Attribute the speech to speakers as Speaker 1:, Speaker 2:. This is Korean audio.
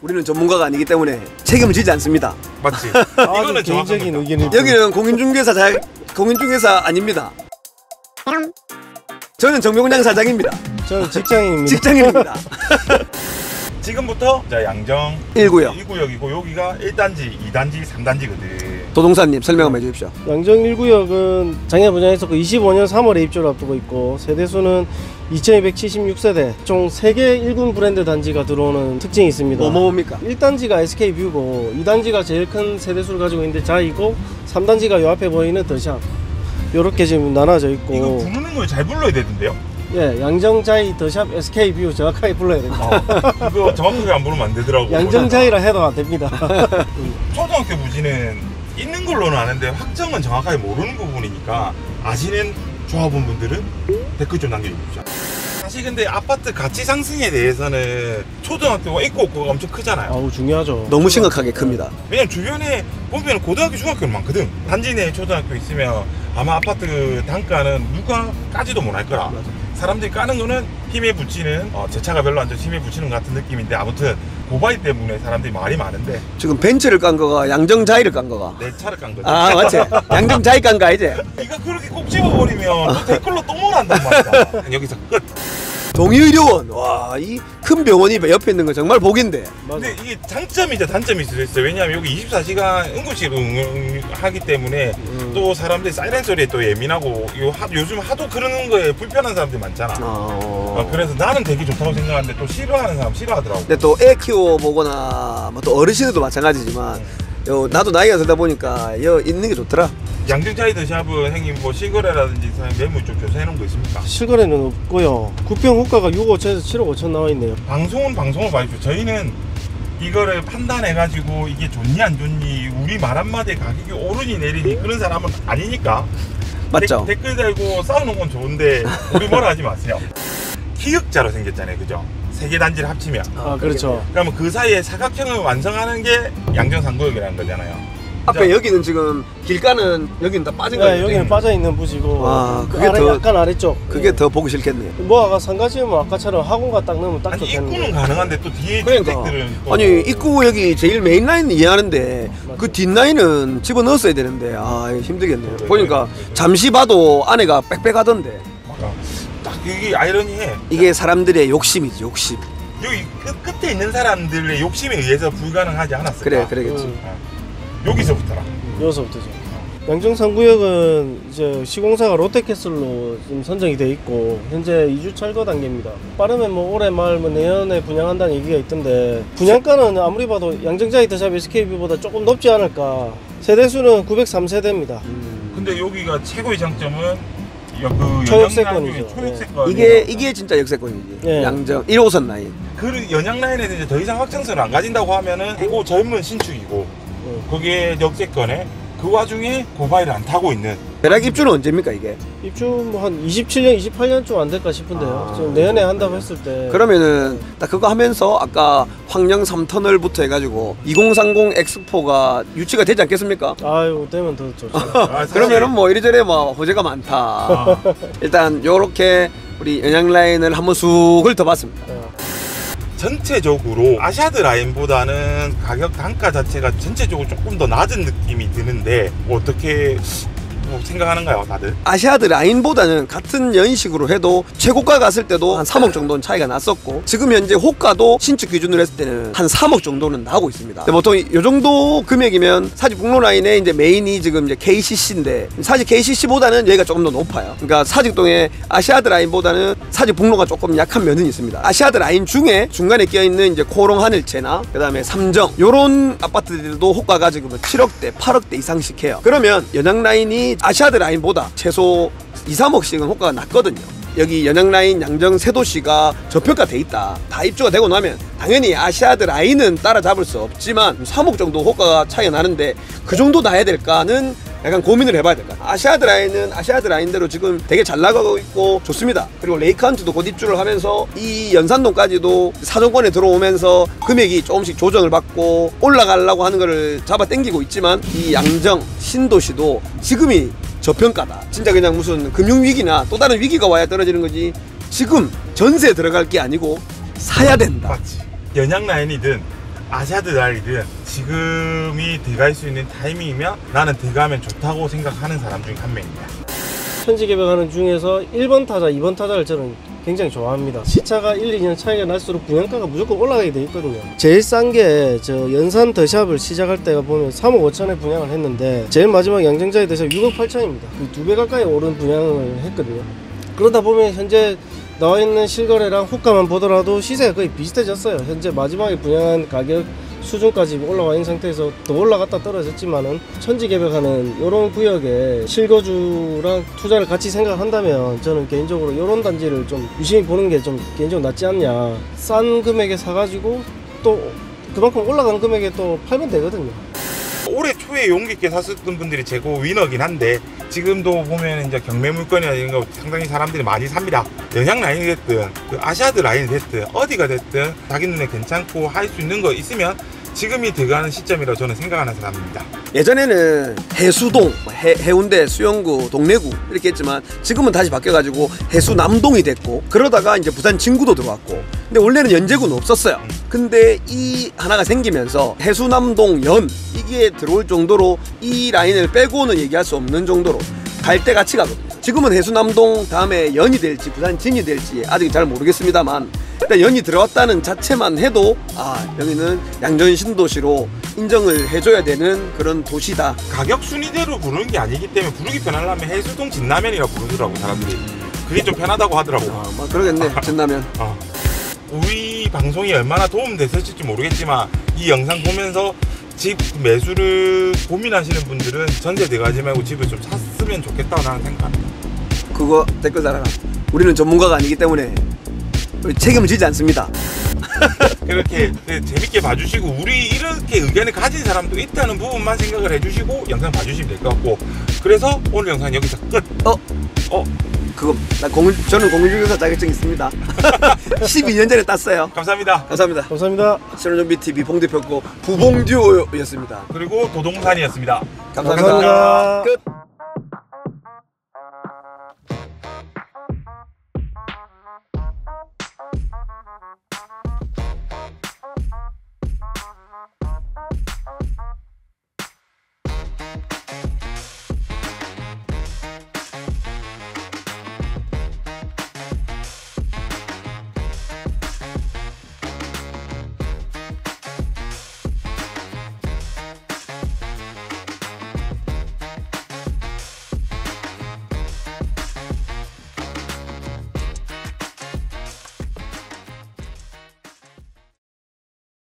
Speaker 1: 우리는 전문가가 아니기 때문에 책임을 지지 않습니다.
Speaker 2: 맞지?
Speaker 3: 이거는 개인적인 의견이.
Speaker 1: 여기는 공인중개사 아닙니다. 저는 정명장 사장입니다.
Speaker 3: 저는 직장인입니다.
Speaker 1: 직장인입니다.
Speaker 2: 지금부터 자 양정
Speaker 1: 1구역
Speaker 2: 1구역이고 여기가 1단지, 2단지, 3단지거든.
Speaker 1: 도동사님 설명 한번 해주십시오.
Speaker 3: 양정 1구역은 작년 분양했었고 25년 3월에 입주를 앞두고 있고 세대수는 2276세대, 총 3개 1군 브랜드 단지가 들어오는 특징이 있습니다.
Speaker 1: 뭡니까?
Speaker 3: 1단지가 SK뷰고 2단지가 제일 큰 세대수를 가지고 있는데 자이고 3단지가 요 앞에 보이는 더샵, 요렇게 지금 나눠져 있고.
Speaker 2: 이거 부르는 걸 잘 불러야 되던데요?
Speaker 3: 예, 양정자이 더샵 SK뷰 정확하게 불러야 됩니다.
Speaker 2: 그거 정확하게 안 부르면 안 되더라고.
Speaker 3: 양정자이라 해도 안 됩니다.
Speaker 2: 초등학교 부지는 있는 걸로는 아는데 확정은 정확하게 모르는 부분이니까 아시는 조합원분들은 댓글 좀 남겨주십시오. 사실 근데 아파트 가치 상승에 대해서는 초등학교가 있고 없고가 엄청 크잖아요.
Speaker 3: 아우, 중요하죠.
Speaker 1: 너무 심각하게 큽니다.
Speaker 2: 왜냐면 주변에 보면 고등학교, 중학교는 많거든. 단지 내에 초등학교 있으면 아마 아파트 단가는 누가 까지도 못할 거라. 사람들이 까는 거는 힘에 붙이는 제 차가 별로 안 좋아 힘에 붙이는 것 같은 느낌인데, 아무튼 고바이 때문에 사람들이 말이 많은데
Speaker 1: 지금 벤츠를 깐 거가 양정자이를 깐 거가.
Speaker 2: 내 차를 깐 거지.
Speaker 1: 아 맞지. 양정자이 깐 거 알지?
Speaker 2: 이거 그렇게 꼭 집어버리면 댓글로 또 몰한단 말이다. 여기서 끝.
Speaker 1: 동의의료원. 와, 이 큰 병원이 옆에 있는 거 정말 복인데.
Speaker 2: 근데 이게 장점이자 단점이 있을 수 있어요. 왜냐하면 여기 24시간 응급실 응하기 때문에 또 사람들이 사이렌 소리에 또 예민하고 요즘 하도 그러는 거에 불편한 사람들이 많잖아. 그래서 나는 되게 좋다고 생각하는데 또 싫어하는 사람 싫어하더라고.
Speaker 1: 근데 또 애 키워보거나 뭐 또 어르신들도 마찬가지지만 나도 나이가 들다 보니까 있는 게 좋더라.
Speaker 2: 양정자이 더샵은 형님 뭐 실거래라든지 매물 좀 조사해 놓은 거 있습니까?
Speaker 3: 실거래는 없고요. 구평 호가가 6억 5천에서 7억 5천 나와 있네요.
Speaker 2: 방송을 봐주십시오. 저희는 이거를 판단해가지고 이게 좋니 안 좋니 우리 말 한마디에 가격이 오르니 내리니 그런 사람은 아니니까.
Speaker 1: 맞죠?
Speaker 2: 댓글 달고 싸우는 건 좋은데 우리 뭐라 하지 마세요. 기역자로 생겼잖아요, 그죠? 3개 단지를 합치면.
Speaker 3: 아, 그렇죠.
Speaker 2: 그러면 그 사이에 사각형을 완성하는 게 양정 3구역이라는 거잖아요.
Speaker 1: 앞에 여기는 지금 길가는 여기는 다 빠진 거예요.
Speaker 3: 네, 여기는 빠져 있는 부지고.
Speaker 1: 아, 그게
Speaker 3: 아래,
Speaker 1: 더
Speaker 3: 약간 아래쪽.
Speaker 1: 그게 더 보기 싫겠네요.
Speaker 3: 뭐가 상가지으면 아까처럼 학원가 딱 넣으면 딱
Speaker 2: 아니
Speaker 3: 좋겠는데.
Speaker 2: 입구는 가능한데 또 뒤에
Speaker 1: 그러니까.
Speaker 2: 주택들은 또
Speaker 1: 아니 입구 여기 제일 메인 라인 이해하는데 그 뒷라인은 집어 넣었어야 되는데 힘들겠네요. 보니까 잠시 봐도 안에가 빽빽하던데.
Speaker 2: 딱 이게 아이러니해.
Speaker 1: 이게 사람들의 욕심이지, 욕심.
Speaker 2: 여기 끝에 있는 사람들의 욕심에 의해서 불가능하지 않았을까?
Speaker 1: 그래, 그러겠지.
Speaker 2: 여기서부터라.
Speaker 3: 여기서부터죠. 양정 3구역은 이제 시공사가 롯데캐슬로 지금 선정이 돼 있고 현재 2주 철거 단계입니다. 빠르면 뭐 올해 말 내년에 분양한다는 얘기가 있던데 분양가는 아무리 봐도 양정자이 더샵 SK뷰보다 조금 높지 않을까. 세대수는 903세대입니다.
Speaker 2: 근데 여기가 최고의 장점은
Speaker 3: 초역세권이죠.
Speaker 2: 초역세권.
Speaker 1: 이게 진짜 역세권이지.
Speaker 3: 네.
Speaker 1: 양정 1호선 라인.
Speaker 2: 그 연양 라인에서 이제 더 이상 확장선을 안 가진다고 하면은 최고 젊은 신축이고 거기에 역세권에 그 와중에 고바이를 안 타고 있는.
Speaker 1: 대략 입주는 언제입니까 이게?
Speaker 3: 입주 뭐 한 27년, 28년쯤 안 될까 싶은데요. 지금 내년에 한다고 했을 때.
Speaker 1: 그러면은 딱 그거 하면서 아까 황령 3터널부터 해가지고 2030 엑스포가 유치가 되지 않겠습니까?
Speaker 3: 아유, 되면 더 좋죠.
Speaker 1: 그러면은 뭐 이리저리 뭐 호재가 많다. 일단 요렇게 우리 연양 라인을 한번 쑥 훑어봤습니다.
Speaker 2: 전체적으로 아시아드 라인보다는 가격 단가 자체가 전체적으로 조금 더 낮은 느낌이 드는데 뭐 어떻게 생각하는가요, 다들?
Speaker 1: 아시아드 라인보다는 같은 연식으로 해도 최고가 갔을 때도 한 3억 정도는 차이가 났었고 지금 현재 호가도 신축 기준으로 했을 때는 한 3억 정도는 나오고 있습니다. 근데 보통 이 정도 금액이면 사직 북로 라인의 이제 메인이 지금 이제 KCC인데 사직 KCC보다는 여기가 조금 더 높아요. 그러니까 사직동의 아시아드 라인보다는 사직 북로가 조금 약한 면은 있습니다. 아시아드 라인 중에 중간에 끼어있는 이제 코롱 하늘채나 그다음에 삼정 요런 아파트들도 호가가 지금 7억대, 8억대 이상씩 해요. 그러면 연양 라인이 아시아드 라인보다 최소 2, 3억씩은 호가가 낮거든요. 여기 연양 라인 양정 세도시가 저평가 돼 있다. 다 입주가 되고 나면 당연히 아시아드 라인은 따라잡을 수 없지만 3억 정도 호가가 차이가 나는데 그 정도 나야 될까는 약간 고민을 해봐야 될까. 아시아드 라인은 아시아드 라인대로 지금 되게 잘 나가고 있고 좋습니다. 그리고 레이크한트도 곧 입주를 하면서 이 연산동까지도 사정권에 들어오면서 금액이 조금씩 조정을 받고 올라가려고 하는 거를 잡아 당기고 있지만 이 양정 신도시도 지금이 저평가다. 진짜 그냥 무슨 금융위기나 또 다른 위기가 와야 떨어지는 거지 지금 전세 들어갈 게 아니고 사야 된다.
Speaker 2: 맞지. 연양 라인이든 아샤드 라인이든 지금이 들어갈 수 있는 타이밍이면 나는 들어가면 좋다고 생각하는 사람 중에 한 명입니다.
Speaker 3: 천지 개벽하는 중에서 1번 타자, 2번 타자를 저는 굉장히 좋아합니다. 시차가 1, 2년 차이가 날수록 분양가가 무조건 올라가게 돼 있거든요. 제일 싼 게 저 연산 더샵을 시작할 때가 보면 3억 5천에 분양을 했는데 제일 마지막 양정자의 더샵 6억 8천입니다. 그 2배 가까이 오른 분양을 했거든요. 그러다 보면 현재 나와 있는 실거래랑 호가만 보더라도 시세가 거의 비슷해졌어요. 현재 마지막에 분양한 가격 수준까지 올라와 있는 상태에서 더 올라갔다 떨어졌지만은 천지 개벽하는 이런 구역에 실거주랑 투자를 같이 생각한다면 저는 개인적으로 이런 단지를 좀 유심히 보는 게 좀 개인적으로 낫지 않냐. 싼 금액에 사가지고 또 그만큼 올라간 금액에 또 팔면 되거든요.
Speaker 2: 올해 초에 용기 있게 샀었던 분들이 재고 위너긴 한데 지금도 보면 이제 경매 물건이나 이런 거 상당히 사람들이 많이 삽니다. 영양 라인이 됐든 그 아시아드 라인이 됐든 어디가 됐든 자기 눈에 괜찮고 할 수 있는 거 있으면 지금이 들어가는 시점이라고 저는 생각하는 사람입니다.
Speaker 1: 예전에는 해수동, 해운대, 수영구, 동래구 이렇게 했지만 지금은 다시 바뀌어가지고 해수남동이 됐고 그러다가 이제 부산 진구도 들어왔고 근데 원래는 연제구는 없었어요. 근데 이 하나가 생기면서 해수남동 연 이게 들어올 정도로 이 라인을 빼고는 얘기할 수 없는 정도로 갈대 같이 가거든요. 지금은 해수남동 다음에 연이 될지 부산 진이 될지 아직 잘 모르겠습니다만 일단 연이 들어왔다는 자체만 해도 아 여기는 양전 신도시로 인정을 해줘야 되는 그런 도시다.
Speaker 2: 가격 순위대로 부르는 게 아니기 때문에 부르기 편하려면 해수동 진라면이라고 부르더라고 사람들이. 그게 좀 편하다고 하더라고.
Speaker 1: 뭐 그러겠네. 진라면.
Speaker 2: 우리 방송이 얼마나 도움됐을지 모르겠지만 이 영상 보면서 집 매수를 고민하시는 분들은 전세 들어가지 말고 집을 좀 샀으면 좋겠다고 나는 생각합니다.
Speaker 1: 그거 댓글 달아라. 우리는 전문가가 아니기 때문에 책임을 지지 않습니다.
Speaker 2: 그렇게 재밌게 봐주시고 우리 이렇게 의견을 가진 사람도 있다는 부분만 생각을 해주시고 영상 봐주시면 될 것 같고 그래서 오늘 영상 여기서 끝.
Speaker 1: 그거 저는 공인중개사 자격증 있습니다. 12년 전에 땄어요.
Speaker 2: 감사합니다.
Speaker 1: 감사합니다.
Speaker 3: 감사합니다.
Speaker 1: 신혼준비TV 봉대표고 부봉듀오였습니다.
Speaker 2: 그리고 도동산이었습니다.
Speaker 1: 감사합니다.
Speaker 3: 감사합니다.
Speaker 1: 끝.